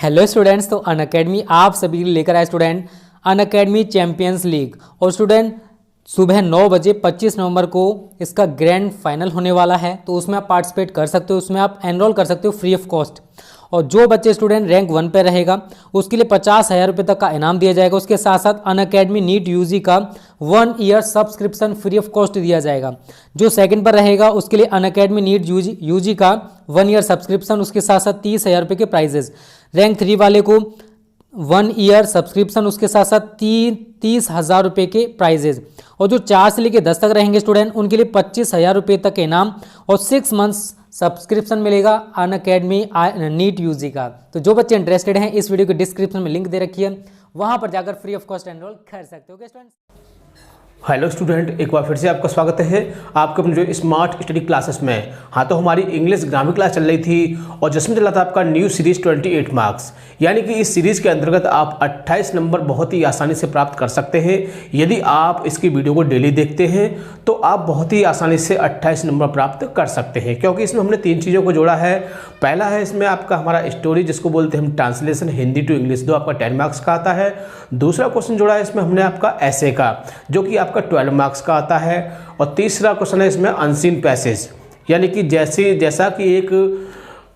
Hello students, तो Unacademy आप सभी लेकर आए स्टूडेंट अनअकैडमी चैंपियंस लीग। और स्टूडेंट सुबह 9 बजे 25 नवंबर को इसका ग्रैंड फाइनल होने वाला है, तो उसमें आप पार्टिसिपेट कर सकते हो, उसमें आप एनरोल कर सकते हो फ्री ऑफ कॉस्ट। और जो बच्चे स्टूडेंट रैंक 1 पे रहेगा उसके लिए 50,000 रुपये तक का इनाम दिया जाएगा। उसके साथ साथ अनअकैडमी नीट यूजी का 1 year subscription free of cost दिया जाएगा। जो सेकंड पर रहेगा उसके लिए अनअकैडमी नीट यूजी का 1 ईयर सब्सक्रिप्शन, उसके साथ साथ 30,000 रुपये के प्राइजेस। रैंक 3 वाले को 1 ईयर सब्सक्रिप्शन, उसके साथ साथ 30,000 रुपये के प्राइजेज। और जो 4 से लेकर 10 तक रहेंगे स्टूडेंट उनके लिए 25,000 रुपये तक के इनाम और 6 मंथ्स सब्सक्रिप्शन मिलेगा अनअकैडमी नीट यूजी का। तो जो बच्चे इंटरेस्टेड हैं इस वीडियो के डिस्क्रिप्शन में लिंक दे रखी है, वहां पर जाकर फ्री ऑफ कॉस्ट एनरोल कर सकते हो। स्टूडेंट्स, हेलो स्टूडेंट, एक बार फिर से आपका स्वागत है आपके अपने जो स्मार्ट स्टडी क्लासेस में। हाँ, तो हमारी इंग्लिश ग्रामर क्लास चल रही थी और जिसमें चला था आपका न्यू सीरीज 28 मार्क्स। यानी कि इस सीरीज के अंतर्गत आप 28 नंबर बहुत ही आसानी से प्राप्त कर सकते हैं। यदि आप इसकी वीडियो को डेली देखते हैं तो आप बहुत ही आसानी से 28 नंबर प्राप्त कर सकते हैं, क्योंकि इसमें हमने 3 चीज़ों को जोड़ा है। पहला है इसमें आपका हमारा स्टोरी, जिसको बोलते हैं हम ट्रांसलेशन हिंदी टू इंग्लिश, जो आपका 10 मार्क्स का आता है। दूसरा क्वेश्चन जोड़ा है इसमें हमने आपका ऐसे का, जो कि आपका 12 मार्क्स का आता है। और तीसरा क्वेश्चन है इसमें अनसीन पैसेज, यानी कि जैसा कि एक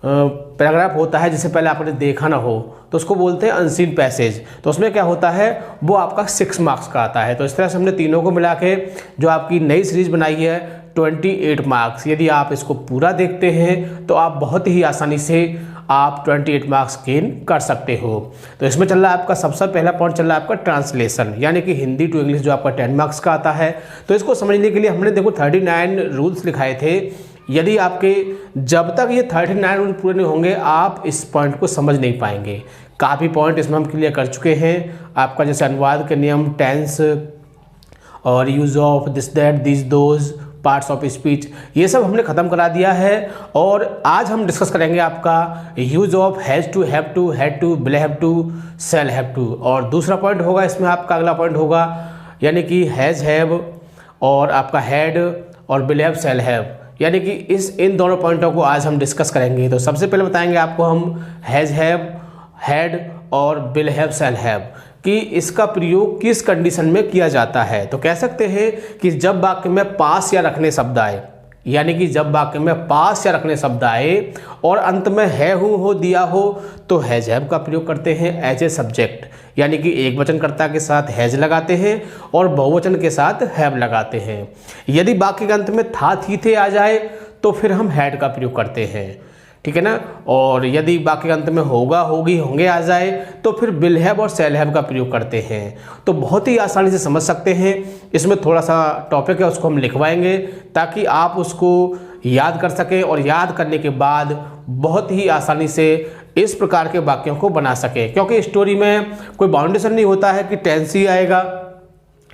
पैराग्राफ होता है जिसे पहले आपने देखा ना हो तो उसको बोलते हैं अनसीन पैसेज। तो उसमें क्या होता है, वो आपका 6 मार्क्स का आता है। तो इस तरह से हमने तीनों को मिला के जो आपकी नई सीरीज बनाई है 28 मार्क्स, यदि आप इसको पूरा देखते हैं तो आप बहुत ही आसानी से आप 28 मार्क्स गेन कर सकते हो। तो इसमें चल रहा है आपका सबसे पहला पॉइंट चल रहा है आपका ट्रांसलेशन, यानी कि हिंदी टू इंग्लिश, जो आपका 10 मार्क्स का आता है। तो इसको समझने के लिए हमने देखो 39 रूल्स लिखाए थे। यदि आपके जब तक ये 39 रूल पूरे नहीं होंगे आप इस पॉइंट को समझ नहीं पाएंगे। काफ़ी पॉइंट इसमें हम क्लियर कर चुके हैं। आपका जैसे अनुवाद के नियम, टेंस और use of this that this those, parts of speech, ये सब हमने ख़त्म करा दिया है। और आज हम डिस्कस करेंगे आपका use of has to, have to, had to, will have to, shall have to. और दूसरा पॉइंट होगा इसमें आपका, अगला पॉइंट होगा यानी कि हैज़ हैव और आपका हैड और विल हैव, शैल हैव, यानी कि इन दोनों पॉइंटों को आज हम डिस्कस करेंगे। तो सबसे पहले बताएंगे आपको हम हैज़ हैव, हैड और विल हैव, शैल हैव कि इसका प्रयोग किस कंडीशन में किया जाता है। तो कह सकते हैं कि जब वाक्य में पास या रखने शब्द आए, यानी कि जब वाक्य में पास या रखने शब्द आए और अंत में है, हो, दिया हो, तो हैज हैव का प्रयोग करते हैं एज ए सब्जेक्ट, यानी कि एक वचनकर्ता के साथ हैज लगाते हैं और बहुवचन के साथ हैव लगाते हैं। यदि वाक्य के अंत में था, थी, थे आ जाए तो फिर हम हैड का प्रयोग करते हैं, ठीक है ना। और यदि वाक्य के अंत में होगा, होगी, होंगे आ जाए तो फिर विल हैव और शैल हैव का प्रयोग करते हैं। तो बहुत ही आसानी से समझ सकते हैं। इसमें थोड़ा सा टॉपिक है उसको हम लिखवाएंगे ताकि आप उसको याद कर सकें और याद करने के बाद बहुत ही आसानी से इस प्रकार के वाक्यों को बना सकें। क्योंकि स्टोरी में कोई बाउंडेशन नहीं होता है कि टेंस ही आएगा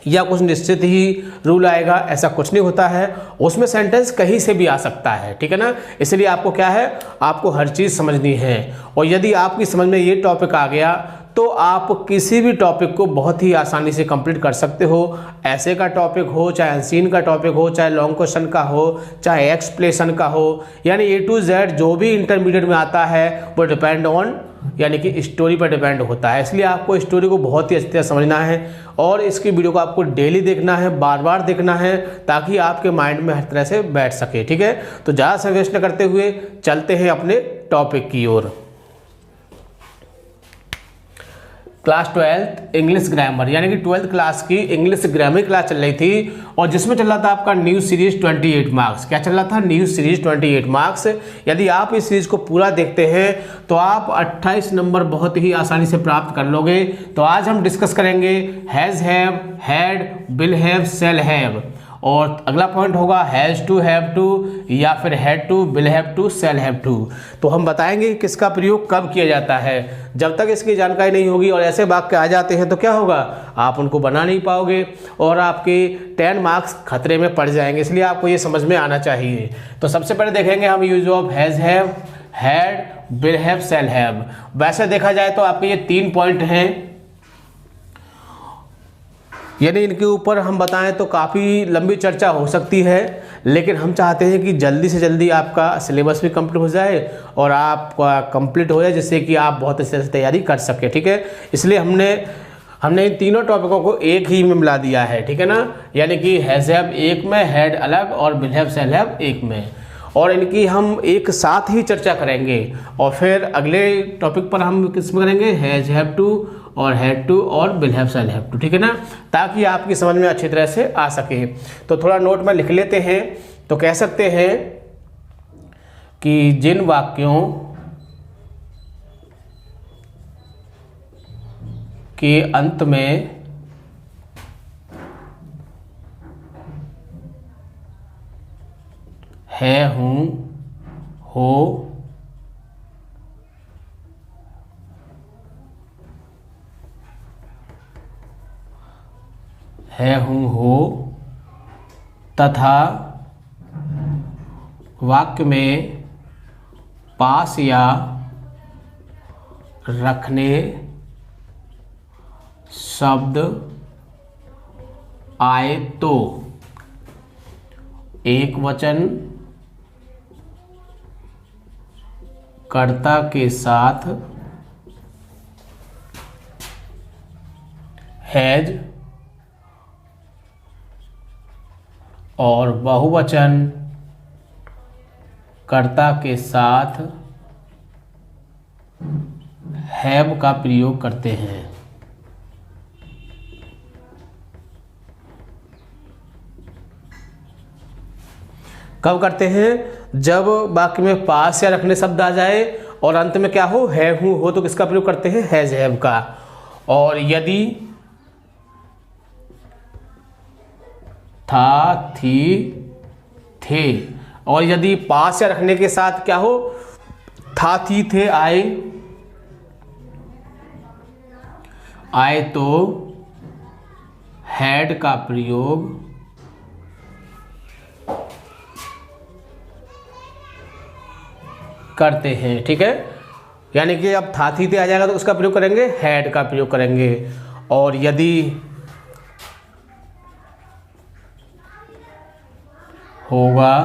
या कुछ निश्चित ही रूल आएगा, ऐसा कुछ नहीं होता है। उसमें सेंटेंस कहीं से भी आ सकता है, ठीक है ना। इसलिए आपको क्या है, आपको हर चीज़ समझनी है। और यदि आपकी समझ में ये टॉपिक आ गया तो आप किसी भी टॉपिक को बहुत ही आसानी से कंप्लीट कर सकते हो। ऐसे का टॉपिक हो, चाहे अनसीन का टॉपिक हो, चाहे लॉन्ग क्वेश्चन का हो, चाहे एक्सप्लेनेशन का हो, यानी A to Z जो भी इंटरमीडिएट में आता है वो डिपेंड ऑन, यानी कि स्टोरी पर डिपेंड होता है। इसलिए आपको स्टोरी को बहुत ही अच्छी तरह समझना है और इसकी वीडियो को आपको डेली देखना है, बार बार देखना है, ताकि आपके माइंड में हर तरह से बैठ सके, ठीक है। तो ज़्यादा समय वेस्ट न करते हुए चलते हैं अपने टॉपिक की ओर। क्लास 12 इंग्लिश ग्रामर, यानी कि 12th क्लास की इंग्लिश ग्रामर क्लास चल रही थी और जिसमें चल रहा था आपका न्यू सीरीज 28 मार्क्स। क्या चल रहा था, न्यू सीरीज 28 मार्क्स। यदि आप इस सीरीज को पूरा देखते हैं तो आप 28 नंबर बहुत ही आसानी से प्राप्त कर लोगे। तो आज हम डिस्कस करेंगे has have, had, will have, shall have. और अगला पॉइंट होगा हैज़ टू, हैव टू या फिर had to, will have to, shall have to. तो हम बताएंगे किसका प्रयोग कब किया जाता है। जब तक इसकी जानकारी नहीं होगी और ऐसे वाक्य आ जाते हैं तो क्या होगा, आप उनको बना नहीं पाओगे और आपके 10 मार्क्स खतरे में पड़ जाएंगे। इसलिए आपको ये समझ में आना चाहिए। तो सबसे पहले देखेंगे हम use of has have, had, will have, shall have. वैसे देखा जाए तो आपके ये 3 पॉइंट हैं यानी इनके ऊपर हम बताएं तो काफ़ी लंबी चर्चा हो सकती है, लेकिन हम चाहते हैं कि जल्दी से जल्दी आपका सिलेबस भी कंप्लीट हो जाए और आपका कंप्लीट हो जाए, जिससे कि आप बहुत अच्छे से तैयारी कर सकें। ठीक है, इसलिए हमने इन तीनों टॉपिकों को एक ही में मिला दिया है। ठीक है ना, यानी कि हैज़ हैव एक में, हैड अलग और विल हैव शैल हैव एक में, और इनकी हम एक साथ ही चर्चा करेंगे। और फिर अगले टॉपिक पर हम किस में करेंगे, हैज़ हैव टू और हैड टू और will have shall have to. ठीक है ना, ताकि आपकी समझ में अच्छी तरह से आ सके। तो थोड़ा नोट में लिख लेते हैं। तो कह सकते हैं कि जिन वाक्यों के अंत में है, हूँ, हो, है, हूँ, हो तथा वाक्य में पास या रखने शब्द आए तो एक वचन कर्ता के साथ हैज और बहुवचन कर्ता के साथ हैव का प्रयोग करते हैं। कब करते हैं, जब वाक्य में पास या रखने शब्द आ जाए और अंत में क्या हो, है, हूँ, हो, तो किसका प्रयोग करते हैं, हैज हैव का। और यदि था, थी, थे, और यदि पास या रखने के साथ क्या हो, था, थी, थे आए तो हैड का प्रयोग करते हैं। ठीक है, यानी कि अब था, थी, थे आ जाएगा तो उसका प्रयोग करेंगे, हैड का प्रयोग करेंगे। और यदि होगा,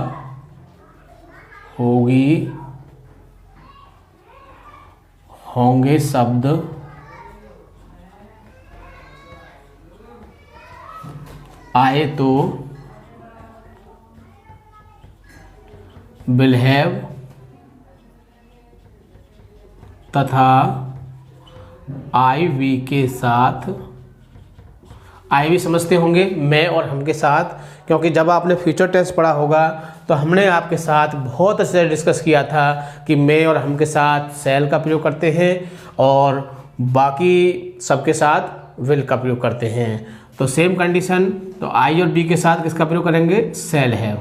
होगी, होंगे शब्द आए तो विल हैव तथा आई वी के साथ, आई वी समझते होंगे मैं और हम के साथ, क्योंकि जब आपने फ्यूचर टेंस पढ़ा होगा तो हमने आपके साथ बहुत अच्छे से डिस्कस किया था कि मैं और हम के साथ शैल का प्रयोग करते हैं और बाकी सबके साथ विल का प्रयोग करते हैं। तो सेम कंडीशन, तो आई और बी के साथ किसका प्रयोग करेंगे, शैल हैव।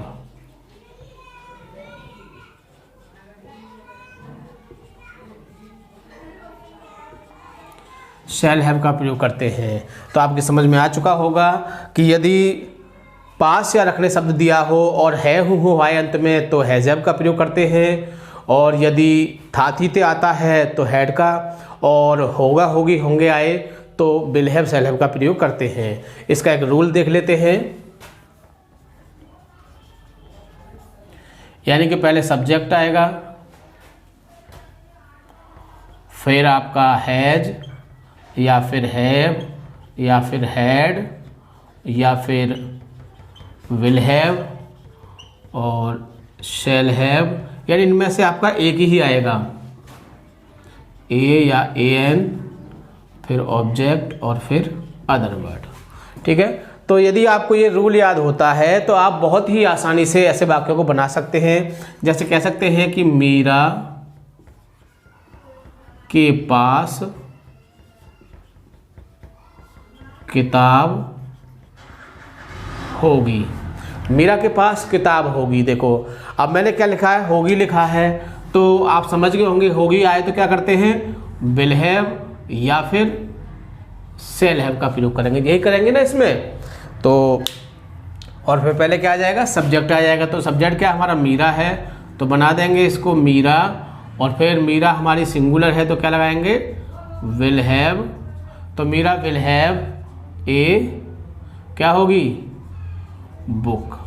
शैल हैव का प्रयोग करते हैं। तो आपकी समझ में आ चुका होगा कि यदि पास या रखने शब्द दिया हो और है, हूँ, हो आए अंत में तो हैज हैव का प्रयोग करते हैं, और यदि था, थी, थे आता है तो हैड का, और होगा, होगी, होंगे आए तो विल हैव शैल हैव का प्रयोग करते हैं। इसका एक रूल देख लेते हैं। यानी कि पहले सब्जेक्ट आएगा, फिर आपका हैज या फिर हैव या फिर हैड या फिर विल हैव और शैल हैव, यानी इनमें से आपका एक ही आएगा, ए या ए एन, फिर ऑब्जेक्ट और फिर अदर वर्ड। ठीक है, तो यदि आपको ये रूल याद होता है तो आप बहुत ही आसानी से ऐसे वाक्यों को बना सकते हैं। जैसे कह सकते हैं कि मीरा के पास किताब होगी। मीरा के पास किताब होगी। देखो अब मैंने क्या लिखा है, होगी लिखा है, तो आप समझ गए होंगे होगी आए तो क्या करते हैं, विल हैव या फिर शैल हैव का प्रयोग करेंगे, यही करेंगे ना इसमें। तो और फिर पहले क्या आ जाएगा, सब्जेक्ट आ जाएगा। तो सब्जेक्ट क्या हमारा मीरा है, तो बना देंगे इसको मीरा, और फिर मीरा हमारी सिंगुलर है तो क्या लगाएंगे, विल हैव। तो मीरा विल हैव ए क्या होगी? बुक।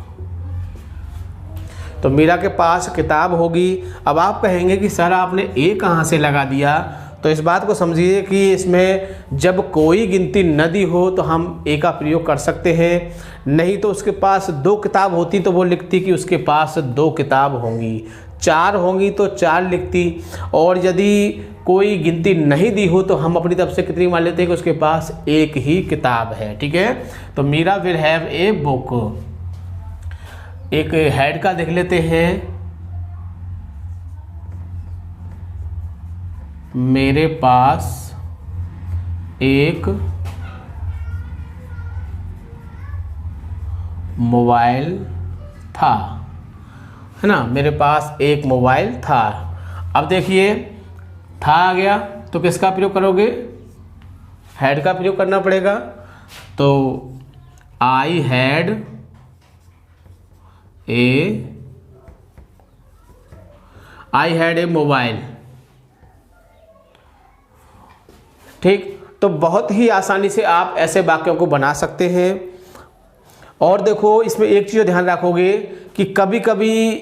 तो मीरा के पास किताब होगी। अब आप कहेंगे कि सर आपने ए कहाँ से लगा दिया? तो इस बात को समझिए कि इसमें जब कोई गिनती न दी हो तो हम ए का प्रयोग कर सकते हैं, नहीं तो उसके पास 2 किताब होती तो वो लिखती कि उसके पास 2 किताब होंगी, 4 होंगी तो 4 लिखती, और यदि कोई गिनती नहीं दी हो तो हम अपनी तरफ से कितनी मान लेते हैं कि उसके पास 1 ही किताब है। ठीक है, तो Meera will have a book. एक हेड का देख लेते हैं। मेरे पास एक मोबाइल था, है ना, मेरे पास एक मोबाइल था। अब देखिए था आ गया तो किसका प्रयोग करोगे? हैड का प्रयोग करना पड़ेगा। तो आई हैड ए मोबाइल। ठीक, तो बहुत ही आसानी से आप ऐसे वाक्यों को बना सकते हैं। और देखो इसमें एक चीज़ ध्यान रखोगे कि कभी कभी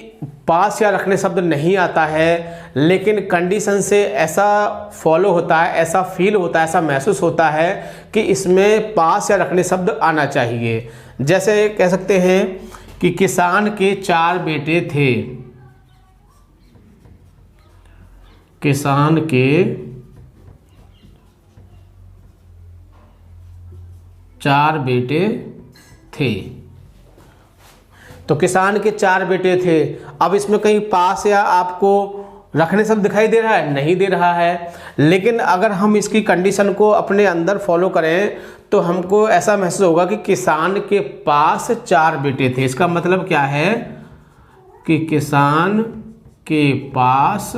पास या रखने शब्द नहीं आता है, लेकिन कंडीशन से ऐसा फॉलो होता है, ऐसा फील होता है, ऐसा महसूस होता है कि इसमें पास या रखने शब्द आना चाहिए। जैसे कह सकते हैं कि किसान के 4 बेटे थे। किसान के 4 बेटे थे। तो किसान के 4 बेटे थे। अब इसमें कहीं पास या आपको रखने शब्द दिखाई दे रहा है? नहीं दे रहा है। लेकिन अगर हम इसकी कंडीशन को अपने अंदर फॉलो करें तो हमको ऐसा महसूस होगा कि किसान के पास 4 बेटे थे। इसका मतलब क्या है कि किसान के पास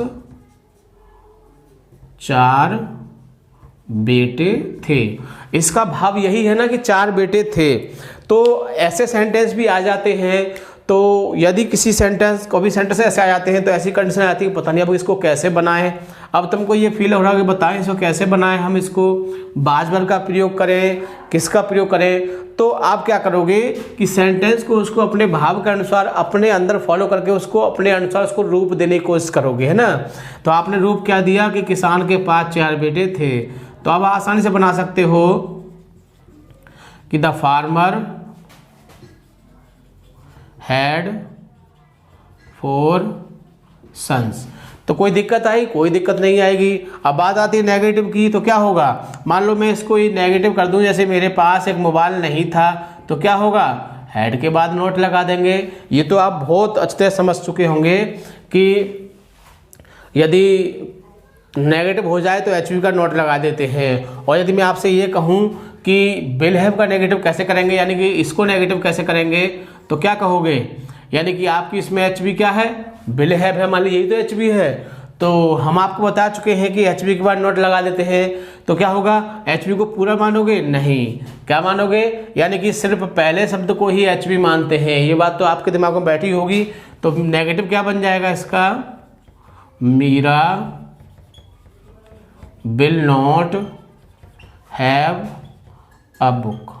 4 बेटे थे। इसका भाव यही है ना कि 4 बेटे थे। तो ऐसे सेंटेंस भी आ जाते हैं। तो यदि किसी सेंटेंस को भी सेंटेंस ऐसे आ जाते हैं तो ऐसी कंडीशन आती है पता नहीं अब इसको कैसे बनाएं। अब तुमको ये फील हो रहा है कि बताएं इसको कैसे बनाएं, हम इसको बाजबर का प्रयोग करें, किसका प्रयोग करें। तो आप क्या करोगे कि सेंटेंस को उसको अपने भाव के अनुसार अपने अंदर फॉलो करके उसको अपने अनुसार उसको रूप देने की कोशिश करोगे, है ना। तो आपने रूप क्या दिया कि किसान के पास 4 बेटे थे। तो अब आसानी से बना सकते हो कि द फार्मर हैड 4 सन्स। तो कोई दिक्कत आई? कोई दिक्कत नहीं आएगी। अब बात आती है नेगेटिव की, तो क्या होगा? मान लो मैं इसको नेगेटिव कर दूं, जैसे मेरे पास एक मोबाइल नहीं था, तो क्या होगा? हैड के बाद नोट लगा देंगे। ये तो आप बहुत अच्छे से समझ चुके होंगे कि यदि नेगेटिव हो जाए तो एचवी का नोट लगा देते हैं। और यदि मैं आपसे ये कहूँ कि विल हैव का नेगेटिव कैसे करेंगे, यानी कि इसको नेगेटिव कैसे करेंगे, तो क्या कहोगे? यानी कि आपकी इसमें एचवी क्या है? विल हैव है, मान लीजिए यही तो एचवी है। तो हम आपको बता चुके हैं कि एचवी के बाद नोट लगा देते हैं। तो क्या होगा? एचवी को पूरा मानोगे? नहीं। क्या मानोगे? यानी कि सिर्फ पहले शब्द को ही एचवी मानते हैं। ये बात तो आपके दिमाग में बैठी होगी। तो नेगेटिव क्या बन जाएगा इसका? Meera will not have a book.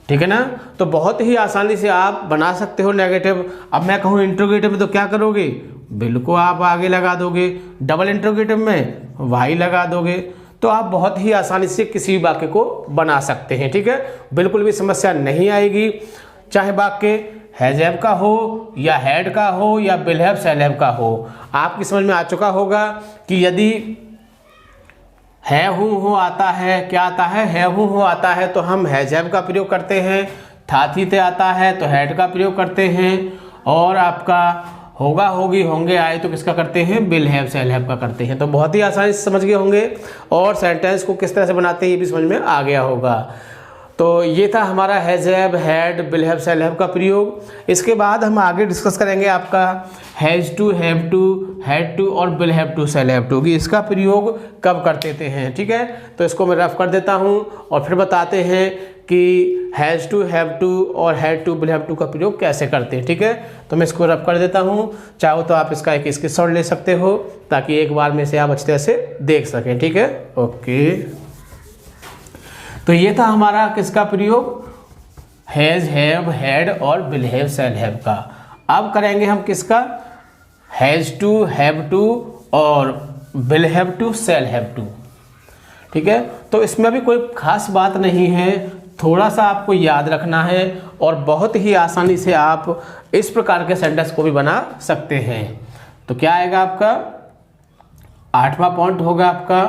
ठीक है ना। तो बहुत ही आसानी से आप बना सकते हो नेगेटिव। अब मैं कहूँ इंट्रोगेटिव में तो क्या करोगे? विल को आप आगे लगा दोगे, डबल इंट्रोगेटिव में वाई लगा दोगे। तो आप बहुत ही आसानी से किसी भी वाक्य को बना सकते हैं। ठीक है, बिल्कुल भी समस्या नहीं आएगी। चाहे वाक्य हैज हैव का हो या हैड का हो या विल हैव शैल हैव का हो। आपकी समझ में आ चुका होगा कि यदि है हूँ हो आता है, क्या आता है? है हूँ हो आता है तो हम हैज हैव का प्रयोग करते हैं। था थी थे आता है तो हैड का प्रयोग करते हैं। और आपका होगा होगी होंगे आए तो किसका करते हैं? विल हैव शैल हैव का करते हैं। तो बहुत ही आसानी से समझ गए होंगे और सेंटेंस को किस तरह से बनाते हैं ये भी समझ में आ गया होगा। तो ये था हमारा has have, had, will have, shall have का प्रयोग। इसके बाद हम आगे डिस्कस करेंगे आपका has to, have to, had to और will have to, shall have to की इसका प्रयोग कब करते हैं। ठीक है, तो इसको मैं रफ कर देता हूँ और फिर बताते हैं कि हैज टू, हैव टू और had to, will have to का प्रयोग कैसे करते हैं। ठीक है, तो मैं इसको रफ कर देता हूँ। चाहो तो आप इसका एक स्क्रीनशॉट ले सकते हो ताकि एक बार में से आप अच्छे तरह से देख सकें। ठीक है, ओके। तो ये था हमारा किसका प्रयोग? हैज़, हैव, हैड और विल हैव, शैल हैव का। अब करेंगे हम किसका, हैज़ टू, हैव टू और will have to, shall have to. ठीक है, तो इसमें भी कोई खास बात नहीं है, थोड़ा सा आपको याद रखना है और बहुत ही आसानी से आप इस प्रकार के सेंटेंस को भी बना सकते हैं। तो क्या आएगा आपका, 8वां पॉइंट होगा आपका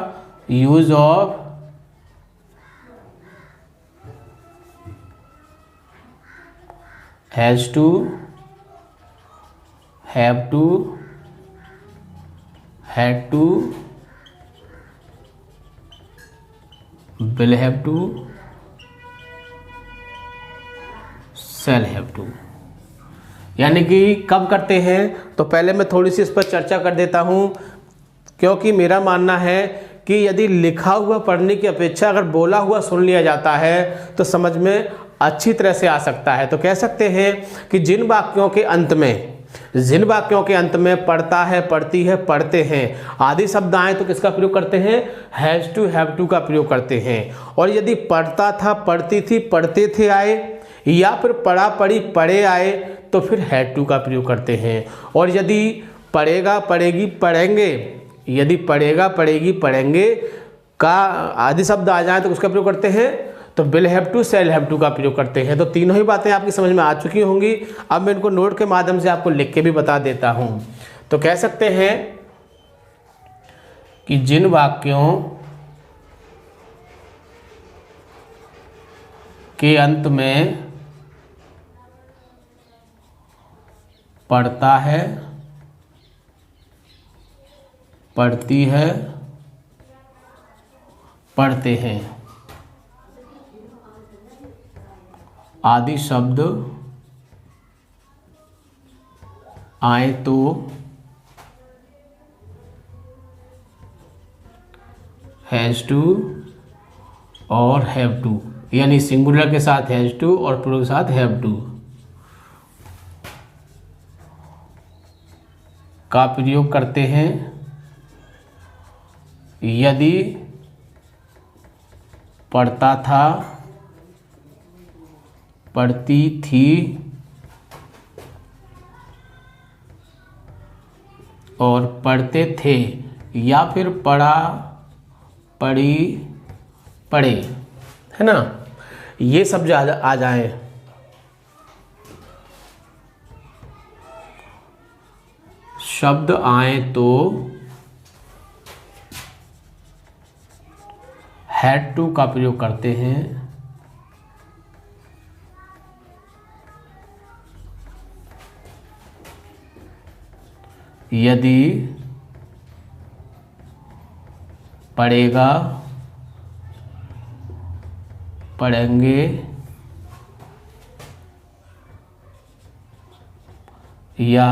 use of has to, have to, had to, will have to, shall have to. यानी कि कब करते हैं, तो पहले मैं थोड़ी सी इस पर चर्चा कर देता हूँ, क्योंकि मेरा मानना है कि यदि लिखा हुआ पढ़ने की अपेक्षा अगर बोला हुआ सुन लिया जाता है तो समझ में अच्छी तरह से आ सकता है। तो कह सकते हैं कि जिन वाक्यों के अंत में पढ़ता है, पढ़ती है, पढ़ते हैं आदि शब्द आए तो किसका प्रयोग करते हैं, हैज़ टू, हैव टू का प्रयोग करते हैं। और यदि पढ़ता था, पढ़ती थी, पढ़ते थे आए, या फिर पढ़ा, पढ़ी, पढ़े आए तो फिर हैड टू का प्रयोग करते हैं। और यदि पढ़ेगा, पढ़ेगी, पढ़ेंगे, यदि पढ़ेगा, पढ़ेगी, पढ़ेंगे का आदि शब्द आ जाए तो उसका प्रयोग करते हैं, तो will have to, shall have to का प्रयोग करते हैं। तो तीनों ही बातें आपकी समझ में आ चुकी होंगी। अब मैं इनको नोट के माध्यम से आपको लिख के भी बता देता हूं। तो कह सकते हैं कि जिन वाक्यों के अंत में पढ़ता है, पढ़ती है, पढ़ते हैं आदि शब्द आए तो हैज़ टू और हैव टू, यानी सिंगुलर के साथ हैज़ टू और प्लूरल के साथ हैव टू का प्रयोग करते हैं यदि पढ़ता था, पढ़ती थी और पढ़ते थे, या फिर पढ़ा, पढ़ी, पढ़े, है ना, ये सब जो आ जाए। शब्द आए तो हैड टू का प्रयोग करते हैं यदि पढ़ेगा, पढ़ेंगे या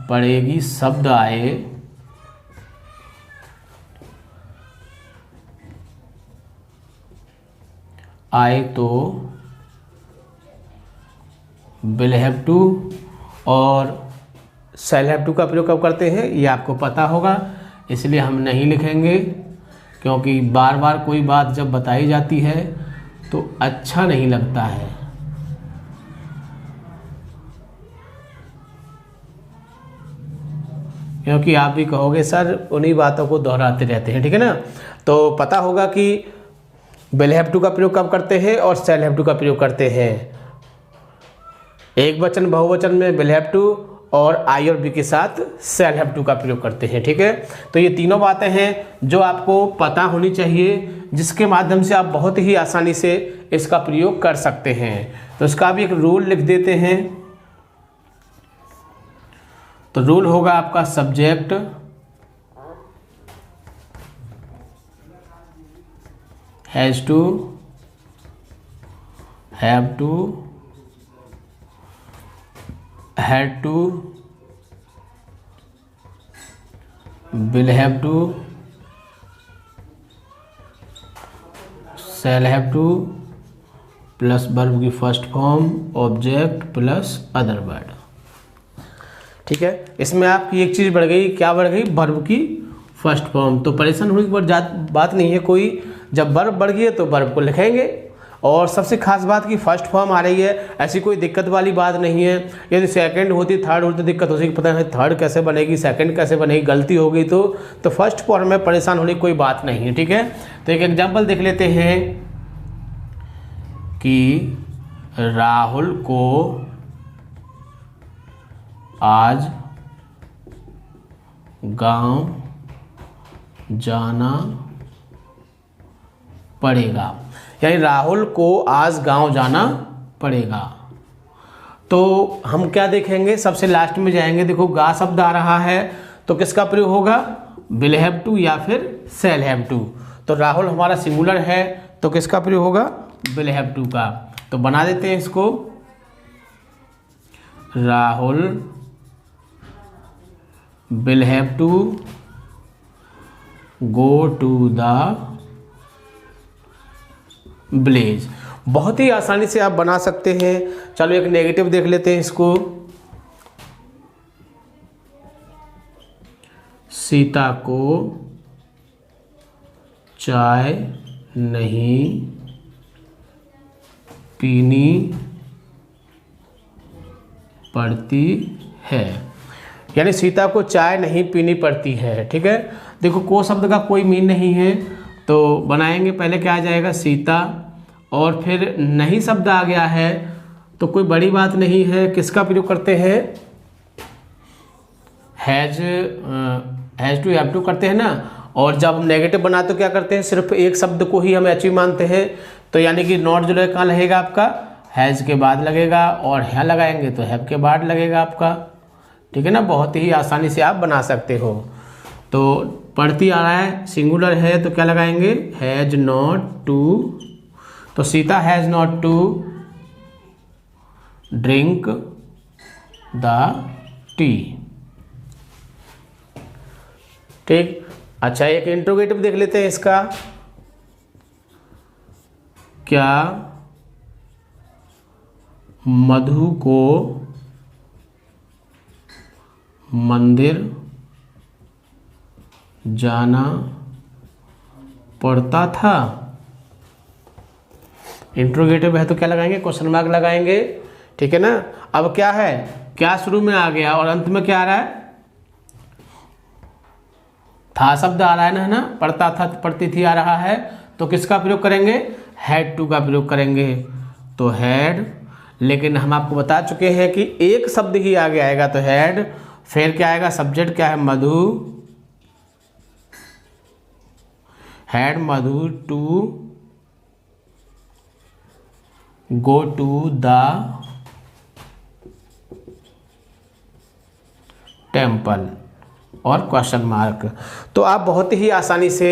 पढ़ेगी शब्द आए तो विल हैव टू और शैल हैव टू का प्रयोग कब करते हैं ये आपको पता होगा, इसलिए हम नहीं लिखेंगे, क्योंकि बार बार कोई बात जब बताई जाती है तो अच्छा नहीं लगता है। क्योंकि आप भी कहोगे सर उन्हीं बातों को दोहराते रहते हैं, ठीक है ना। तो पता होगा कि विल हैव टू का प्रयोग कब करते हैं और शैल हैव टू का प्रयोग करते हैं। एक वचन बहुवचन में विल हैव टू और आई और बी के साथ शैल हैव टू का प्रयोग करते हैं, ठीक है। तो ये तीनों बातें हैं जो आपको पता होनी चाहिए, जिसके माध्यम से आप बहुत ही आसानी से इसका प्रयोग कर सकते हैं। तो इसका भी एक रूल लिख देते हैं। तो रूल होगा आपका subject has to, have to, had to, will have to, shall have to plus verb की first form object plus other word, ठीक है। इसमें आपकी एक चीज़ बढ़ गई, क्या बढ़ गई, वर्ब की फर्स्ट फॉर्म। तो परेशान होने की बात नहीं है कोई, जब वर्ब बढ़ गई है तो वर्ब को लिखेंगे और सबसे खास बात कि फर्स्ट फॉर्म आ रही है, ऐसी कोई दिक्कत वाली बात नहीं है। यदि सेकंड होती, थर्ड होती तो दिक्कत हो सकती, पता नहीं थर्ड कैसे बनेगी, सेकंड कैसे बनेगी, गलती हो गई तो फर्स्ट फॉर्म में परेशान होने की कोई बात नहीं है, ठीक है। तो एक एग्जाम्पल देख लेते हैं कि राहुल को आज गांव जाना पड़ेगा, यानी राहुल को आज गांव जाना पड़ेगा। तो हम क्या देखेंगे, सबसे लास्ट में जाएंगे। देखो गा शब्द आ रहा है तो किसका प्रयोग होगा, विल हैव टू या फिर शैल हैव टू। तो राहुल हमारा सिंगुलर है तो किसका प्रयोग होगा, विल हैव टू का। तो बना देते हैं इसको, Rahul will have to go to the village. बहुत ही आसानी से आप बना सकते हैं। चलो एक नेगेटिव देख लेते हैं इसको, सीता को चाय नहीं पीनी पड़ती है, यानी सीता को चाय नहीं पीनी पड़ती है, ठीक है। देखो को शब्द का कोई मीन नहीं है तो बनाएंगे, पहले क्या आ जाएगा, सीता, और फिर नहीं शब्द आ गया है तो कोई बड़ी बात नहीं है। किसका प्रयोग करते हैं, हैज टू हैव टू करते हैं ना। और जब हम नेगेटिव बनाते तो क्या करते हैं, सिर्फ एक शब्द को ही हम एच मानते हैं। तो यानी कि नॉट जो है कहाँ लगेगा आपका, हैज़ के बाद लगेगा, और यहाँ लगाएंगे तो हैव के बाद लगेगा आपका, ठीक है ना। बहुत ही आसानी से आप बना सकते हो। तो पढ़ती आ रहा है, सिंगुलर है तो क्या लगाएंगे, हैज नॉट टू। तो Sita has not to drink the tea, ठीक। अच्छा एक इंट्रोगेटिव देख लेते हैं इसका, क्या मधु को मंदिर जाना पड़ता था। इंट्रोगेटिव है तो क्या लगाएंगे, क्वेश्चन मार्क लगाएंगे, ठीक है ना। अब क्या है, क्या शुरू में आ गया और अंत में क्या आ रहा है, था शब्द आ रहा है ना, है ना। पढ़ता था, पढ़ती थी आ रहा है, तो किसका प्रयोग करेंगे, हैड टू का प्रयोग करेंगे। तो हैड, लेकिन हम आपको बता चुके हैं कि एक शब्द ही आगे आएगा तो हैड, फिर क्या आएगा, सब्जेक्ट क्या है, Madhu, had Madhu to go to the temple, और क्वेश्चन मार्क। तो आप बहुत ही आसानी से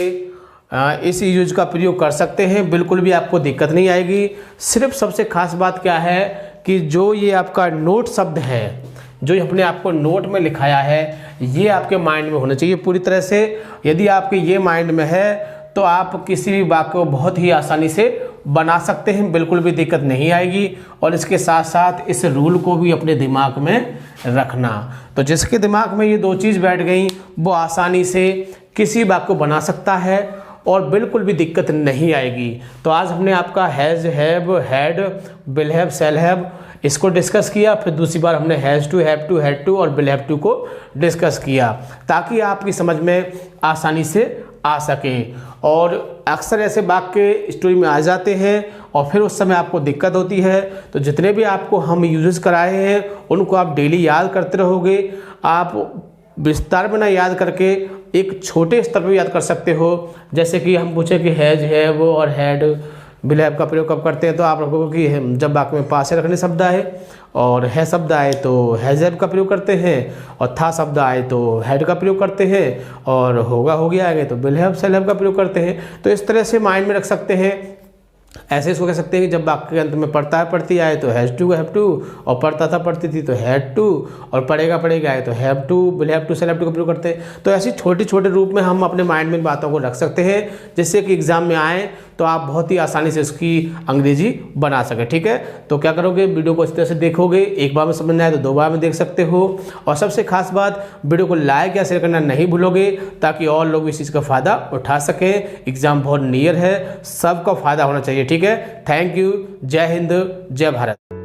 इस यूज का प्रयोग कर सकते हैं, बिल्कुल भी आपको दिक्कत नहीं आएगी। सिर्फ सबसे खास बात क्या है कि जो ये आपका नोट शब्द है, जो अपने आप को नोट में लिखाया है, ये आपके माइंड में होना चाहिए पूरी तरह से। यदि आपके ये माइंड में है तो आप किसी भी वाक्य को बहुत ही आसानी से बना सकते हैं, बिल्कुल भी दिक्कत नहीं आएगी। और इसके साथ साथ इस रूल को भी अपने दिमाग में रखना। तो जिसके दिमाग में ये दो चीज़ बैठ गई वो आसानी से किसी वाक्य को बना सकता है और बिल्कुल भी दिक्कत नहीं आएगी। तो आज हमने आपका has, have, had, will have, shall have इसको डिस्कस किया। फिर दूसरी बार हमने has to, have to, had to और विल हैव टू को डिस्कस किया, ताकि आपकी समझ में आसानी से आ सके। और अक्सर ऐसे वाक्य स्टोरी में आ जाते हैं और फिर उस समय आपको दिक्कत होती है। तो जितने भी आपको हम यूजेस कराए हैं उनको आप डेली याद करते रहोगे। आप विस्तार में ना याद करके एक छोटे स्तर पर याद कर सकते हो। जैसे कि हम पूछे कि हैज, हैव और हैड, विल हैव का प्रयोग कब करते हैं, तो आप लोगों की जब वाक्य में पास से रखने शब्द आए और है शब्द आए तो हैज हैव का प्रयोग करते हैं, और था शब्द आए तो हैड का प्रयोग करते हैं, और होगा हो गया आगे तो विल हैव, शैल हैव का प्रयोग करते हैं। तो इस तरह से माइंड में रख सकते हैं। ऐसे इसको कह सकते हैं कि जब वाक्य के अंत में पढ़ता है, पढ़ती आए तो हैज़ टू, हैव टू, और पढ़ता था, पढ़ती थी तो हैड टू, और पढ़ेगा, पढ़ेगा आए तो have to, will have to, shall have to का प्रयोग करते हैं। तो ऐसी छोटे छोटे रूप में हम अपने माइंड में बातों को रख सकते हैं, जिससे कि एग्जाम में आए तो आप बहुत ही आसानी से इसकी अंग्रेजी बना सकें। ठीक है, तो क्या करोगे, वीडियो को इस तरह से देखोगे, एक बार में समझ में आए तो 2 बार में देख सकते हो। और सबसे खास बात, वीडियो को लाइक या शेयर करना नहीं भूलोगे ताकि और लोग इस चीज़ का फ़ायदा उठा सकें। एग्जाम बहुत नियर है, सबका फ़ायदा होना चाहिए। ठीक है, थैंक यू, जय हिंद, जय भारत।